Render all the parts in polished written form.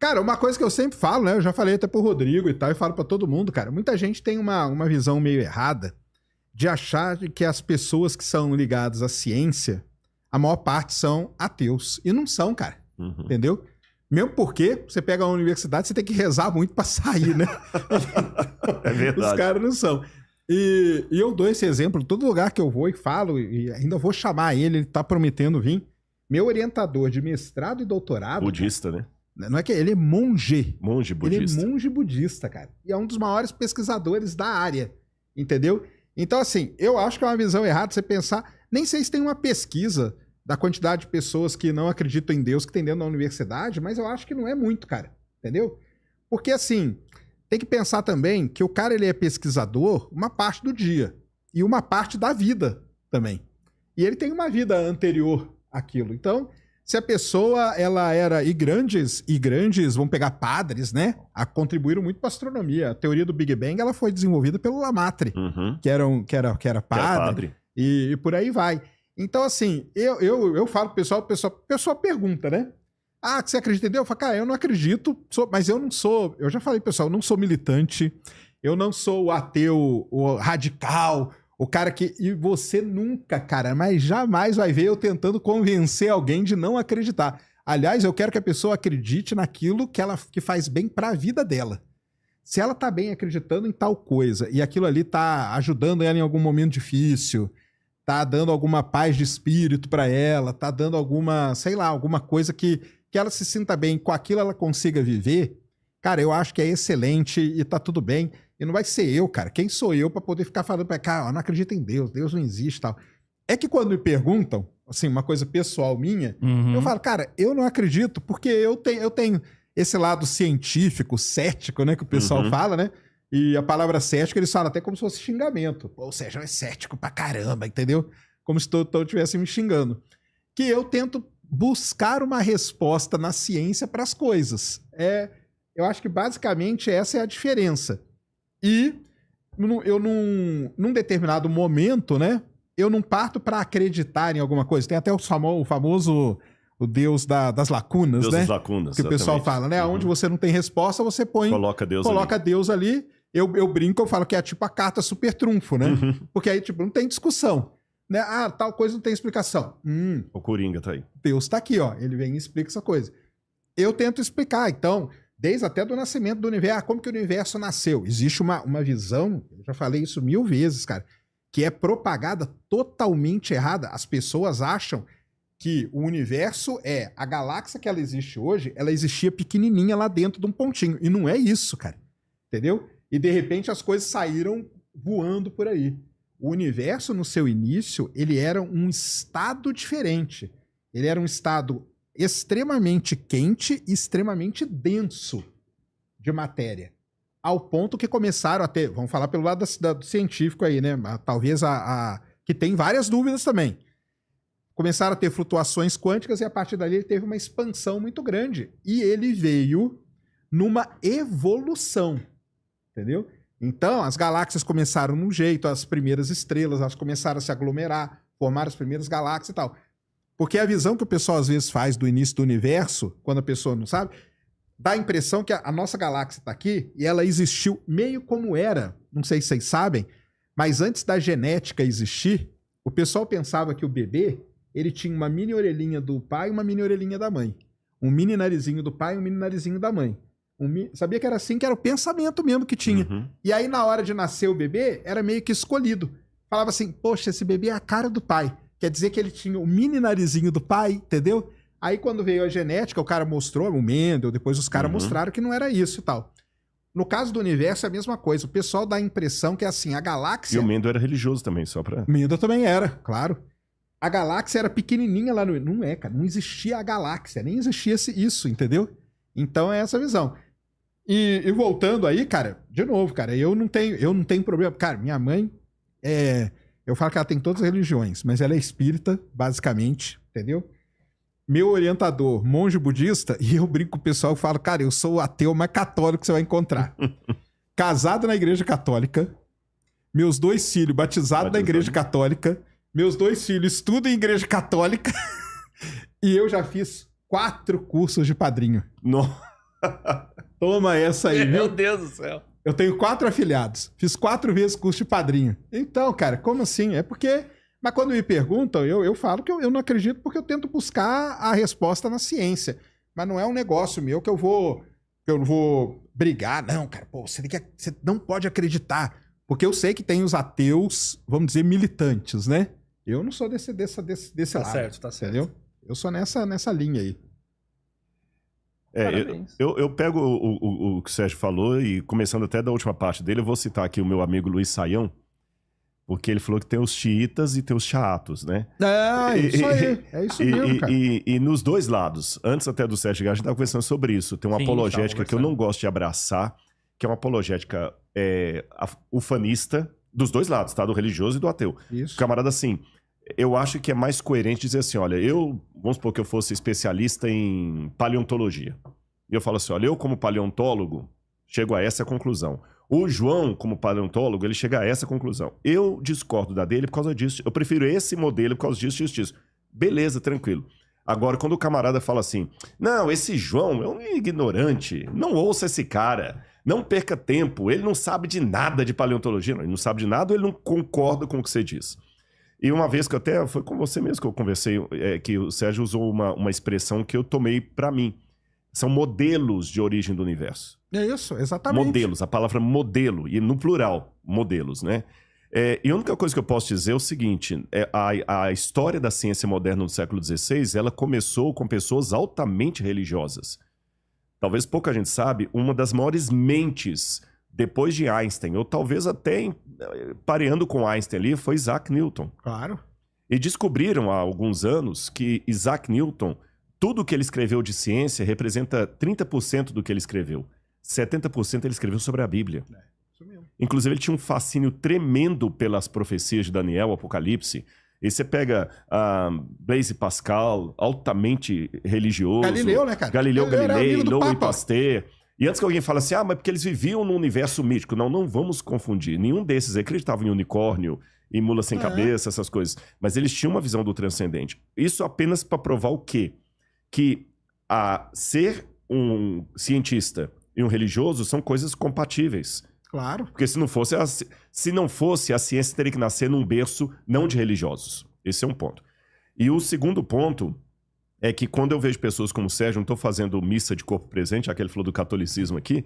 Cara, uma coisa que eu sempre falo, né? Eu já falei até pro Rodrigo e tal, e falo pra todo mundo, cara. Muita gente tem uma visão meio errada de achar que as pessoas que são ligadas à ciência, a maior parte são ateus. E não são, cara. Entendeu? Mesmo porque você pega uma universidade, você tem que rezar muito pra sair, né? É verdade. Os caras não são. E eu dou esse exemplo, todo lugar que eu vou e falo, e ainda vou chamar ele tá prometendo vir. Meu orientador de mestrado e doutorado... Budista, né? Não é que ele é monge. Monge budista. Ele é monge budista, cara. E é um dos maiores pesquisadores da área, entendeu? Então, assim, eu acho que é uma visão errada você pensar... Nem sei se tem uma pesquisa da quantidade de pessoas que não acreditam em Deus que tem dentro da universidade, mas eu acho que não é muito, cara. Entendeu? Porque, assim, tem que pensar também que o cara, ele é pesquisador uma parte do dia. E uma parte da vida também. E ele tem uma vida anterior àquilo. Então... Se a pessoa, ela era... E grandes, vamos pegar padres, né? Contribuíram muito para a astronomia. A teoria do Big Bang, ela foi desenvolvida pelo Lamartre, que era padre. E por aí vai. Então, assim, eu falo pro pessoal, o pessoal pergunta, né? Ah, que você acredita em Deus? Eu falo, cara, eu não acredito, mas eu não sou... Eu já falei, pessoal, eu não sou militante, eu não sou o ateu, o radical... O cara que... E você nunca, cara, mas jamais vai ver eu tentando convencer alguém de não acreditar. Aliás, eu quero que a pessoa acredite naquilo que faz bem pra vida dela. Se ela tá bem acreditando em tal coisa e aquilo ali tá ajudando ela em algum momento difícil, tá dando alguma paz de espírito pra ela, tá dando alguma, sei lá, alguma coisa que ela se sinta bem, com aquilo ela consiga viver, cara, eu acho que é excelente e tá tudo bem. E não vai ser eu, cara. Quem sou eu pra poder ficar falando pra cá, eu não acredito em Deus, Deus não existe e tal. É que quando me perguntam, assim, uma coisa pessoal minha, eu falo, cara, eu não acredito porque eu tenho esse lado científico, cético, né, que o pessoal fala, né? E a palavra cético eles falam até como se fosse xingamento. Pô, o Sérgio é cético pra caramba, entendeu? Como se todo estivesse me xingando. Que eu tento buscar uma resposta na ciência para as coisas. Eu acho que basicamente essa é a diferença. E eu num determinado momento, né? Eu não parto para acreditar em alguma coisa. Tem até o famoso o Deus das lacunas, Deus né? das lacunas, que o pessoal fala, né? Onde você não tem resposta, você coloca Deus ali. Eu brinco, eu falo que é tipo a carta super trunfo, né? Porque aí, tipo, não tem discussão. Né? Ah, tal coisa não tem explicação. O Coringa tá aí. Deus tá aqui, ó. Ele vem e explica essa coisa. Eu tento explicar, então... Desde até do nascimento do universo, como que o universo nasceu. Existe uma visão, eu já falei isso 1000 vezes, cara, que é propagada totalmente errada. As pessoas acham que o universo a galáxia que ela existe hoje, ela existia pequenininha lá dentro de um pontinho. E não é isso, cara. Entendeu? E de repente as coisas saíram voando por aí. O universo, no seu início, ele era um estado diferente. Ele era um estado extremamente quente e extremamente denso de matéria. Ao ponto que começaram a ter... Vamos falar pelo lado do científico aí, né? Talvez que tem várias dúvidas também. Começaram a ter flutuações quânticas e a partir dali ele teve uma expansão muito grande. E ele veio numa evolução. Entendeu? Então, as galáxias começaram num jeito, as primeiras estrelas, elas começaram a se aglomerar, formaram as primeiras galáxias e tal. Porque a visão que o pessoal às vezes faz do início do universo, quando a pessoa não sabe, dá a impressão que a nossa galáxia está aqui e ela existiu meio como era. Não sei se vocês sabem, mas antes da genética existir, o pessoal pensava que o bebê ele tinha uma mini orelhinha do pai e uma mini orelhinha da mãe. Um mini narizinho do pai e um mini narizinho da mãe. Sabia que era assim, que era o pensamento mesmo que tinha. E aí, na hora de nascer o bebê, era meio que escolhido. Falava assim, poxa, esse bebê é a cara do pai. Quer dizer que ele tinha o mini narizinho do pai, entendeu? Aí quando veio a genética, o cara mostrou, o Mendel, depois os caras mostraram que não era isso e tal. No caso do universo é a mesma coisa. O pessoal dá a impressão que assim, a galáxia... E o Mendel era religioso também, só pra... O Mendel também era, claro. A galáxia era pequenininha lá no... Não é, cara. Não existia a galáxia. Nem existia isso, entendeu? Então é essa visão. E voltando aí, cara, de novo, cara, eu não tenho problema. Cara, minha mãe eu falo que ela tem todas as religiões, mas ela é espírita, basicamente, entendeu? Meu orientador, monge budista, e eu brinco com o pessoal e falo, cara, eu sou o ateu mais católico que você vai encontrar. Casado na igreja católica, meus 2 filhos batizados na igreja católica, meus 2 filhos estudam em igreja católica, e eu já fiz 4 cursos de padrinho. Nossa. Toma essa aí, Meu viu? Deus do céu. Eu tenho 4 afiliados. Fiz 4 vezes curso de padrinho. Então, cara, como assim? É porque... Mas quando me perguntam, eu falo que eu não acredito porque eu tento buscar a resposta na ciência. Mas não é um negócio meu que eu vou brigar. Não, cara, pô, você não pode acreditar. Porque eu sei que tem os ateus, vamos dizer, militantes, né? Eu não sou desse Tá lado. certo, tá certo. Entendeu? Eu sou nessa linha aí. Parabéns. Eu pego o que o Sérgio falou e, começando até da última parte dele, eu vou citar aqui o meu amigo Luiz Saião, porque ele falou que tem os xiitas e tem os chaatos, né? É isso aí. É isso mesmo, cara. E nos dois lados, antes até do Sérgio chegar, a gente estava conversando sobre isso. Tem uma Sim, apologética tava que eu não gosto de abraçar, que é uma apologética ufanista, dos dois lados, tá? Do religioso e do ateu. Isso. O camarada, assim, eu acho que é mais coerente dizer assim, olha, vamos supor que eu fosse especialista em paleontologia. E eu falo assim, olha, eu como paleontólogo, chego a essa conclusão. O João, como paleontólogo, ele chega a essa conclusão. Eu discordo da dele por causa disso. Eu prefiro esse modelo por causa disso. Beleza, tranquilo. Agora, quando o camarada fala assim, não, esse João é um ignorante, não ouça esse cara, não perca tempo, ele não sabe de nada de paleontologia. Não, ele não sabe de nada ou ele não concorda com o que você diz. E uma vez que foi com você mesmo que eu conversei, que o Sérgio usou uma expressão que eu tomei para mim. São modelos de origem do universo. É isso, exatamente. Modelos, a palavra modelo, e no plural, modelos, né? E a única coisa que eu posso dizer é o seguinte, a história da ciência moderna do século XVI, ela começou com pessoas altamente religiosas. Talvez pouca gente sabe, uma das maiores mentes depois de Einstein, ou talvez até pareando com Einstein ali, foi Isaac Newton. Claro. E descobriram há alguns anos que Isaac Newton, tudo que ele escreveu de ciência representa 30% do que ele escreveu. 70% ele escreveu sobre a Bíblia. Isso mesmo. Inclusive, ele tinha um fascínio tremendo pelas profecias de Daniel, Apocalipse. E você pega Blaise Pascal, altamente religioso. Galileu, né, cara? Galileu Galileu era Galilei, amigo do Louis Papa. Pasteur. E antes que alguém fale assim, mas porque eles viviam num universo mítico. Não vamos confundir. Nenhum desses acreditava em unicórnio, em mula sem cabeça, essas coisas. Mas eles tinham uma visão do transcendente. Isso apenas para provar o quê? Que ser um cientista e um religioso são coisas compatíveis. Claro. Porque se não fosse, a ciência teria que nascer num berço não de religiosos. Esse é um ponto. E o segundo ponto é que quando eu vejo pessoas como o Sérgio, não estou fazendo missa de corpo presente, já que ele falou do catolicismo aqui,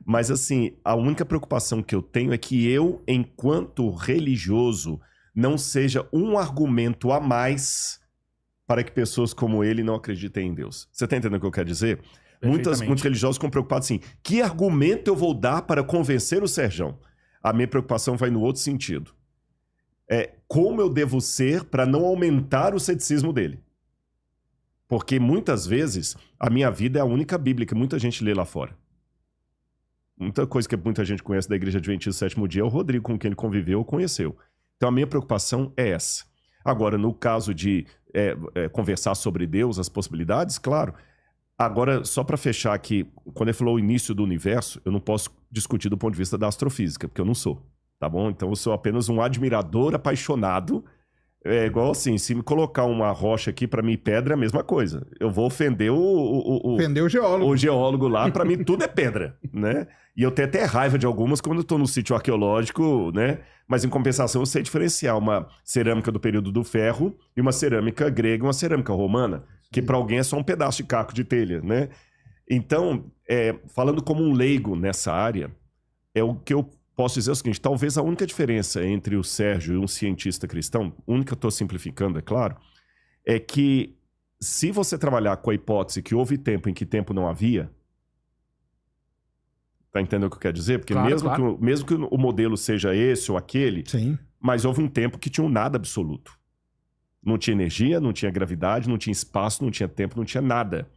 mas assim, a única preocupação que eu tenho é que eu, enquanto religioso, não seja um argumento a mais para que pessoas como ele não acreditem em Deus. Você está entendendo o que eu quero dizer? Muitos religiosos ficam preocupados assim, que argumento eu vou dar para convencer o Sérgio? A minha preocupação vai no outro sentido. Como eu devo ser para não aumentar o ceticismo dele? Porque muitas vezes a minha vida é a única Bíblia que muita gente lê lá fora. Muita coisa que muita gente conhece da Igreja Adventista do Sétimo Dia é o Rodrigo com quem ele conviveu ou conheceu. Então a minha preocupação é essa. Agora, no caso de conversar sobre Deus, as possibilidades, claro. Agora, só para fechar aqui, quando ele falou o início do universo, eu não posso discutir do ponto de vista da astrofísica, porque eu não sou, tá bom? Então eu sou apenas um admirador apaixonado. É igual assim, se me colocar uma rocha aqui, para mim pedra é a mesma coisa. Eu vou ofender Ofender o geólogo. O geólogo lá, para mim tudo é pedra, né? E eu tenho até raiva de algumas quando eu tô no sítio arqueológico, né? Mas em compensação eu sei diferenciar uma cerâmica do período do ferro e uma cerâmica grega e uma cerâmica romana, que para alguém é só um pedaço de caco de telha, né? Então, falando como um leigo nessa área, o que eu posso dizer é o seguinte, talvez a única diferença entre o Sérgio e um cientista cristão, única eu estou simplificando, é claro, é que se você trabalhar com a hipótese que houve tempo em que tempo não havia, tá entendendo o que eu quero dizer? Porque Claro, mesmo que o modelo seja esse ou aquele, Sim. mas houve um tempo que tinha um nada absoluto. Não tinha energia, não tinha gravidade, não tinha espaço, não tinha tempo, não tinha nada.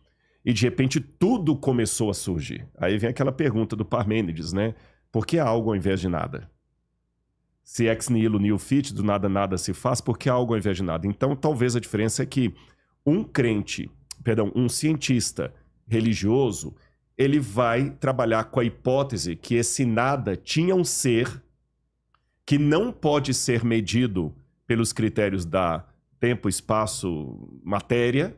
E de repente tudo começou a surgir. Aí vem aquela pergunta do Parmênides, né? Por que algo ao invés de nada? Se ex nihilo nihil fit, do nada nada se faz, por que algo ao invés de nada? Então talvez a diferença é que um cientista religioso, ele vai trabalhar com a hipótese que esse nada tinha um ser que não pode ser medido pelos critérios da tempo, espaço, matéria,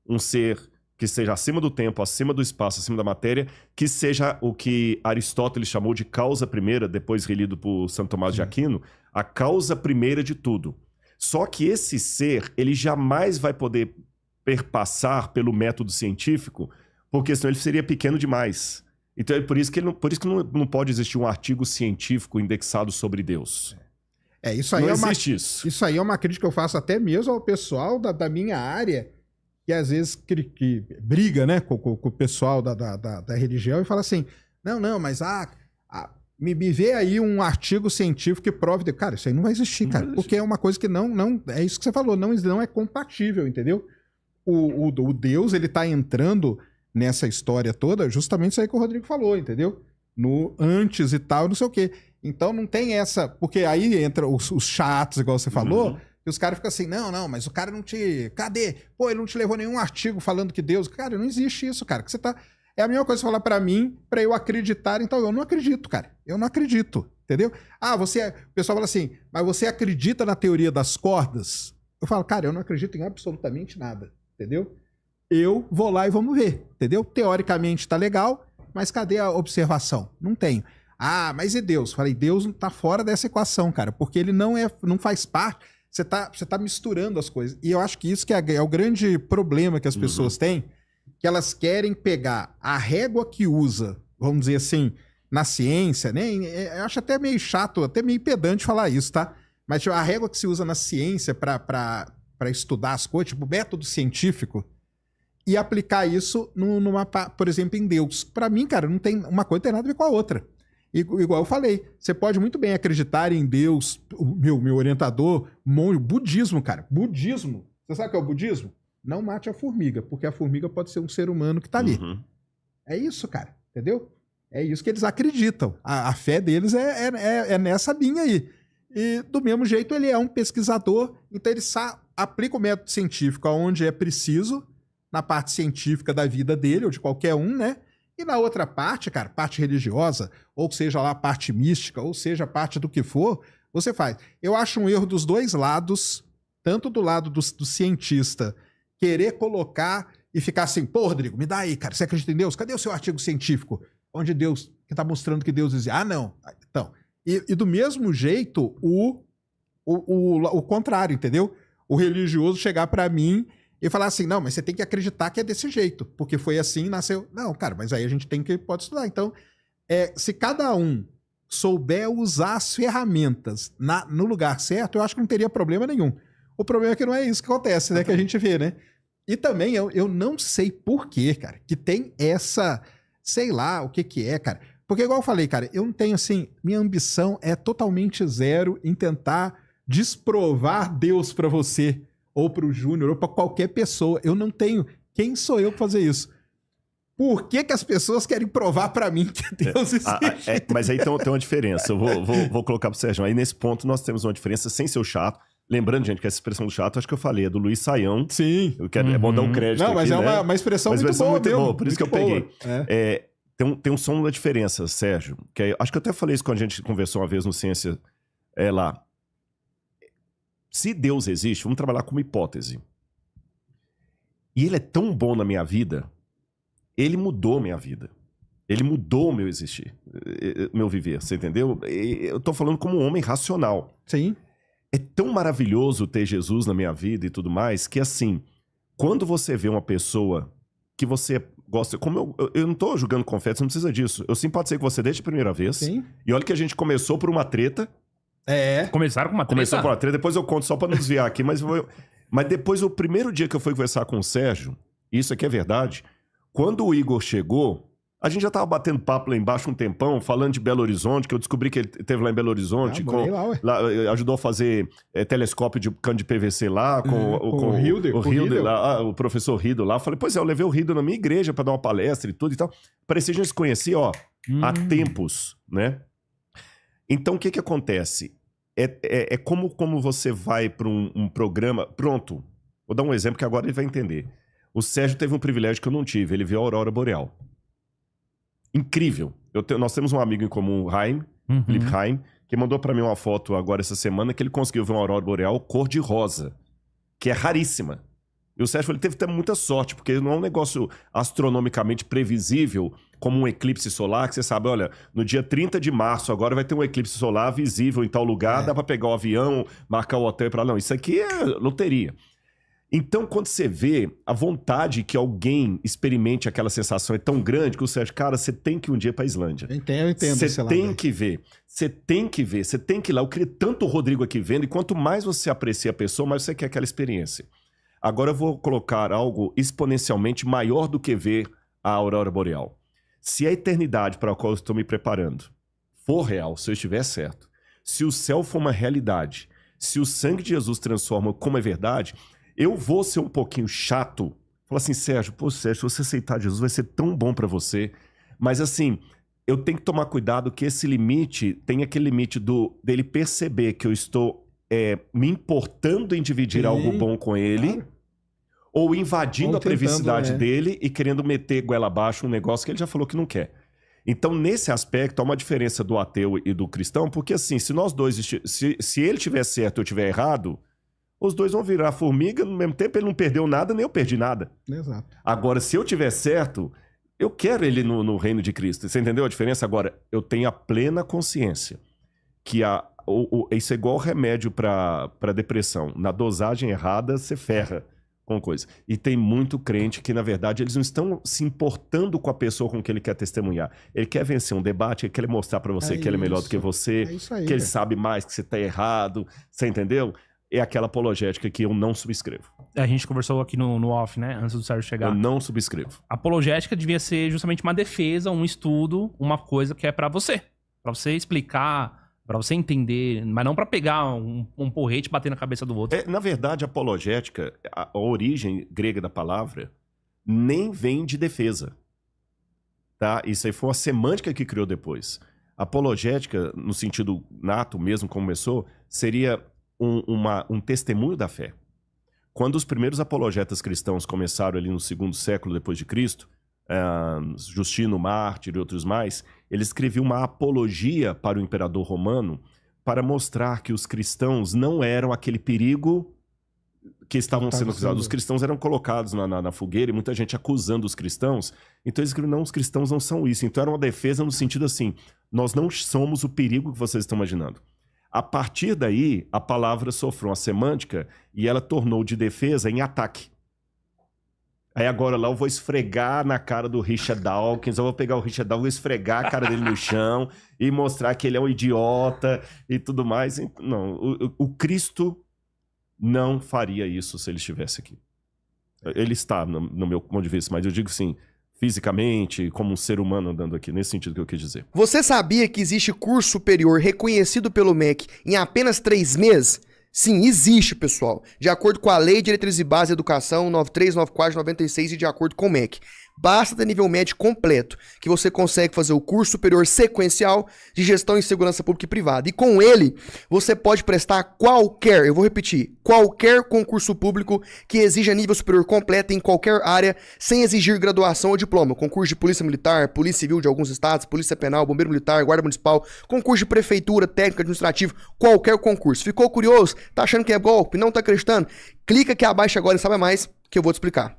um ser que seja acima do tempo, acima do espaço, acima da matéria, que seja o que Aristóteles chamou de causa primeira, depois relido por Santo Tomás de Aquino, a causa primeira de tudo. Só que esse ser, ele jamais vai poder perpassar pelo método científico, porque senão ele seria pequeno demais. Então é por isso que não pode existir um artigo científico indexado sobre Deus. Isso aí não é existe isso. Isso aí é uma crítica que eu faço até mesmo ao pessoal da minha área, que às vezes que briga, né, com o pessoal da religião e fala assim, não, mas me vê aí um artigo científico que prove... Cara, isso aí não vai existir, cara, porque é uma coisa que não... É isso que você falou, não é compatível, entendeu? O Deus, ele tá entrando nessa história toda, justamente isso aí que o Rodrigo falou, entendeu? No antes e tal, não sei o quê. Então não tem essa... Porque aí entra os chatos, igual você falou, e os caras ficam assim, não, mas o cara não te... Cadê? Pô, ele não te levou nenhum artigo falando que Deus... Cara, não existe isso, cara. Que você tá... É a mesma coisa falar pra mim, pra eu acreditar, então eu não acredito, cara. Eu não acredito, entendeu? O pessoal fala assim, mas você acredita na teoria das cordas? Eu falo, cara, eu não acredito em absolutamente nada, entendeu? Eu vou lá e vamos ver, entendeu? Teoricamente tá legal, mas cadê a observação? Não tenho. Mas e Deus? Falei, Deus tá fora dessa equação, cara, porque ele não faz parte... Você tá misturando as coisas. E eu acho que isso que é o grande problema que as pessoas têm, que elas querem pegar a régua que usa, vamos dizer assim, na ciência, né? Eu acho até meio chato, até meio pedante falar isso, tá? Mas tipo, a régua que se usa na ciência para estudar as coisas, tipo método científico, e aplicar isso por exemplo, em Deus. Para mim, cara, não tem uma coisa tem nada a ver com a outra. Igual eu falei, você pode muito bem acreditar em Deus, o meu orientador, budismo, cara. Budismo. Você sabe o que é o budismo? Não mate a formiga, porque a formiga pode ser um ser humano que tá ali. É isso, cara. Entendeu? É isso que eles acreditam. A fé deles é nessa linha aí. E do mesmo jeito ele é um pesquisador, então ele aplica o método científico aonde é preciso, na parte científica da vida dele, ou de qualquer um, né? E na outra parte, cara, parte religiosa, ou seja lá a parte mística, ou seja a parte do que for, você faz. Eu acho um erro dos dois lados, tanto do lado do cientista, querer colocar e ficar assim, pô, Rodrigo, me dá aí, cara, você acredita em Deus? Cadê o seu artigo científico? Onde Deus, que tá mostrando que Deus dizia, não. Então, e do mesmo jeito, o contrário, entendeu? O religioso chegar pra mim e falar assim, não, mas você tem que acreditar que é desse jeito, porque foi assim, nasceu... Não, cara, mas aí a gente pode estudar. Então, se cada um souber usar as ferramentas no lugar certo, eu acho que não teria problema nenhum. O problema é que não é isso que acontece, né? Que a gente vê, né? E também, eu não sei por quê, cara, que tem essa... Sei lá o que é, cara. Porque igual eu falei, cara, eu não tenho, assim... Minha ambição é totalmente zero em tentar desprovar Deus pra você, ou pro Júnior, ou pra qualquer pessoa. Eu não tenho. Quem sou eu pra fazer isso? Por que as pessoas querem provar pra mim que Deus existe? Mas aí tem uma diferença. Eu vou colocar pro Sérgio. Aí nesse ponto nós temos uma diferença sem ser o chato. Lembrando, gente, que essa expressão do chato, acho que eu falei, é do Luiz Saião. Sim. É bom dar um crédito. Não, mas aqui, é uma expressão muito boa. Por isso que eu peguei. Tem um som da diferença, Sérgio. Que acho que eu até falei isso quando a gente conversou uma vez no Ciência lá. Se Deus existe, vamos trabalhar com uma hipótese. E ele é tão bom na minha vida, ele mudou minha vida. Ele mudou o meu existir, meu viver, você entendeu? Eu tô falando como um homem racional. Sim. É tão maravilhoso ter Jesus na minha vida e tudo mais, que assim, quando você vê uma pessoa que você gosta... Como eu não tô julgando confete, você não precisa disso. Eu simpatizei com você desde a primeira vez. Sim. E olha que a gente começou por uma treta. Começaram com uma treta? Começou por uma treta, depois eu conto só pra não desviar aqui, mas depois, o primeiro dia que eu fui conversar com o Sérgio, isso aqui é verdade, quando o Igor chegou, a gente já tava batendo papo lá embaixo um tempão, falando de Belo Horizonte, que eu descobri que ele teve lá em Belo Horizonte, ajudou a fazer telescópio de cano de PVC lá, com o Hilder lá, o professor Rido lá. Falei, pois eu levei o Rido na minha igreja pra dar uma palestra e tudo e tal. Parecia que a gente se conhecia, há tempos, né? Então, o que acontece? É como você vai para um programa... Pronto, vou dar um exemplo que agora ele vai entender. O Sérgio teve um privilégio que eu não tive. Ele viu a Aurora Boreal. Incrível. Nós temos um amigo em comum, Felipe Haim, que mandou para mim uma foto agora essa semana que ele conseguiu ver uma Aurora Boreal cor-de-rosa, que é raríssima. E o Sérgio ele teve até muita sorte, porque não é um negócio astronomicamente previsível, como um eclipse solar, que você sabe, olha, no dia 30 de março agora vai ter um eclipse solar visível em tal lugar, dá pra pegar o avião, marcar o hotel e pra lá. Não, isso aqui é loteria. Então, quando você vê a vontade que alguém experimente aquela sensação é tão grande que o Sérgio, cara, você tem que ir um dia pra Islândia. Eu entendo. Você tem que ver. Você tem que ver. Você tem que ir lá. Eu queria tanto o Rodrigo aqui vendo, e quanto mais você aprecia a pessoa, mais você quer aquela experiência. Agora eu vou colocar algo exponencialmente maior do que ver a aurora boreal. Se a eternidade para a qual eu estou me preparando for real, se eu estiver certo, se o céu for uma realidade, se o sangue de Jesus transforma como é verdade, eu vou ser um pouquinho chato. Falar assim, Sérgio, se você aceitar Jesus vai ser tão bom para você. Mas assim, eu tenho que tomar cuidado que esse limite, tem aquele limite dele perceber que eu estou me importando em dividir algo bom com ele, ou invadindo a privacidade dele e querendo meter goela abaixo um negócio que ele já falou que não quer. Então, nesse aspecto, há uma diferença do ateu e do cristão, porque assim, se nós dois, se ele tiver certo e eu tiver errado, os dois vão virar formiga, no mesmo tempo ele não perdeu nada, nem eu perdi nada. Exato. Agora, se eu tiver certo, eu quero ele no reino de Cristo. Você entendeu a diferença? Agora, eu tenho a plena consciência que isso é igual remédio para depressão. Na dosagem errada, você ferra com coisa. E tem muito crente que, na verdade, eles não estão se importando com a pessoa com que ele quer testemunhar. Ele quer vencer um debate, ele quer mostrar para você que ele é melhor do que você, que ele sabe mais, que você tá errado. Você entendeu? É aquela apologética que eu não subscrevo. A gente conversou aqui no off, né? Antes do Sérgio chegar. Eu não subscrevo. Apologética devia ser justamente uma defesa, um estudo, uma coisa que é pra você. Pra você explicar, pra você entender, mas não pra pegar um porrete e bater na cabeça do outro. Na verdade, apologética, a origem grega da palavra, nem vem de defesa. Tá? Isso aí foi uma semântica que criou depois. Apologética, no sentido nato mesmo, como começou, seria um testemunho da fé. Quando os primeiros apologetas cristãos começaram ali no 2º século depois de Cristo, Justino Mártir e outros mais, eles escreviam uma apologia para o imperador romano para mostrar que os cristãos não eram aquele perigo que estavam sendo acusados. Os cristãos eram colocados na fogueira e muita gente acusando os cristãos. Então eles escreviam, não, os cristãos não são isso. Então era uma defesa no sentido assim, nós não somos o perigo que vocês estão imaginando. A partir daí, a palavra sofreu uma semântica e ela tornou de defesa em ataque. Aí agora lá eu vou esfregar na cara do Richard Dawkins, eu vou pegar o Richard Dawkins, esfregar a cara dele no chão e mostrar que ele é um idiota e tudo mais. Não, o Cristo não faria isso se ele estivesse aqui. Ele está, no meu ponto de vista, mas eu digo assim, fisicamente, como um ser humano andando aqui, nesse sentido que eu quis dizer. Você sabia que existe curso superior reconhecido pelo MEC em apenas 3 meses? Sim, existe, pessoal. De acordo com a Lei de Diretrizes e Bases de Educação 9394/96 e de acordo com o MEC. Basta ter nível médio completo, que você consegue fazer o curso superior sequencial de gestão em segurança pública e privada. E com ele, você pode prestar qualquer, eu vou repetir, qualquer concurso público que exija nível superior completo em qualquer área, sem exigir graduação ou diploma. Concurso de polícia militar, polícia civil de alguns estados, polícia penal, bombeiro militar, guarda municipal, concurso de prefeitura, técnico administrativo, qualquer concurso. Ficou curioso? Tá achando que é golpe? Não tá acreditando? Clica aqui abaixo agora e sabe mais que eu vou te explicar.